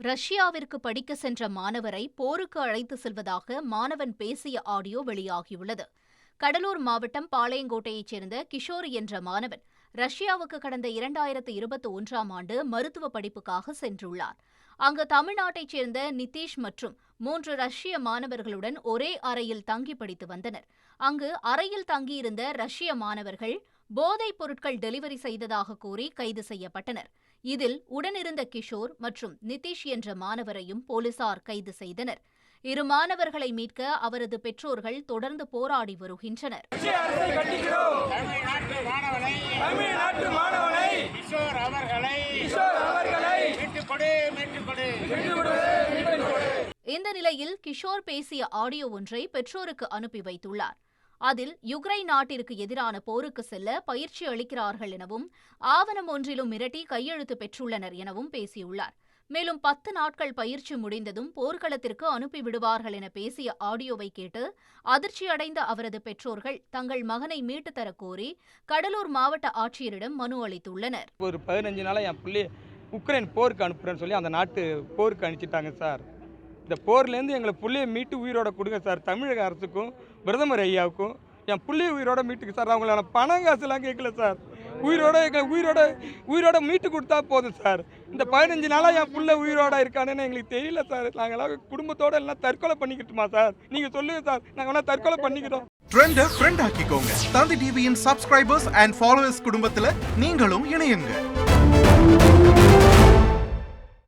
ரஷ்யாவிற்கு படிக்க சென்ற மாணவரை போருக்கு அழைத்து செல்வதாக மாணவன் பேசிய ஆடியோ வெளியாகியுள்ளது. கடலூர் மாவட்டம் பாளையங்கோட்டையைச் சேர்ந்த கிஷோர் என்ற மாணவன் ரஷ்யாவுக்கு கடந்த 2021ஆம் ஆண்டு மருத்துவ படிப்புக்காக சென்றுள்ளார். அங்கு தமிழ்நாட்டைச் சேர்ந்த நிதிஷ் மற்றும் 3 ரஷ்ய மாணவர்களுடன் ஒரே அறையில் தங்கி படித்து வந்தனர். அங்கு அறையில் தங்கியிருந்த ரஷ்ய மாணவர்கள் போதைப் பொருட்கள் டெலிவரி செய்ததாக கூறி கைது செய்யப்பட்டனர். இதில் உடனிருந்த கிஷோர் மற்றும் நிதிஷ் என்ற மாணவரையும் போலீசார் கைது செய்தனர். இரு மாணவர்களை மீட்க அவரது பெற்றோர்கள் தொடர்ந்து போராடி வருகின்றனர். இந்த நிலையில் கிஷோர் பேசிய ஆடியோ ஒன்றை பெற்றோருக்கு அனுப்பி வைத்துள்ளார். அதில் யுக்ரைன் நாட்டிற்கு எதிரான போருக்கு செல்ல பயிற்சி அளிக்கிறார்கள் எனவும் ஆவணம் ஒன்றிலும் மிரட்டி கையெழுத்து பெற்றுள்ளனர் எனவும் பேசியுள்ளார். மேலும் 10 நாட்கள் பயிற்சி முடிந்ததும் போர்க்களத்திற்கு அனுப்பிவிடுவார்கள் என பேசிய ஆடியோவை கேட்டு அதிர்ச்சியடைந்த அவரது பெற்றோர்கள் தங்கள் மகனை மீட்டு தர கோரி கடலூர் மாவட்ட ஆட்சியரிடம் மனு அளித்துள்ளனர். ஒரு 15 நாளா என் பிள்ளைய உக்ரைன் போருக்கு அனுப்புறேன்னு சொல்லி அந்த நாட்டு போருக்கு அனுப்பிச்சிட்டாங்க சார். இந்த போர்லேருந்து எங்களை பிள்ளைய மீட்டு உயிரோட கொடுங்க சார். தமிழக அரசுக்கும் பிரதமர் ஐயாவுக்கும் என் பிள்ளைய உயிரோட மீட்டுக்கு சார். அவங்களான பணம் காசுலாம் கேட்கல சார். உயிரோட மீட்டு கொடுத்தா போதும் சார். இந்த 15 நாளாக என் பிள்ளை உயிரோட இருக்கானேன்னு எங்களுக்கு தெரியல சார். நாங்களாம் குடும்பத்தோட எல்லாம் தற்கொலை பண்ணிக்கிட்டுமா சார்? நீங்கள் சொல்லுங்கள் சார், நாங்கள் எல்லாம் தற்கொலை பண்ணிக்கிறோம். ஃப்ரெண்ட் ஆக்கிக்கோங்க. தந்தி டிவியின் சப்ஸ்கிரைபர்ஸ் அண்ட் ஃபாலோவர்ஸ் குடும்பத்தில் நீங்களும் இணையுங்க.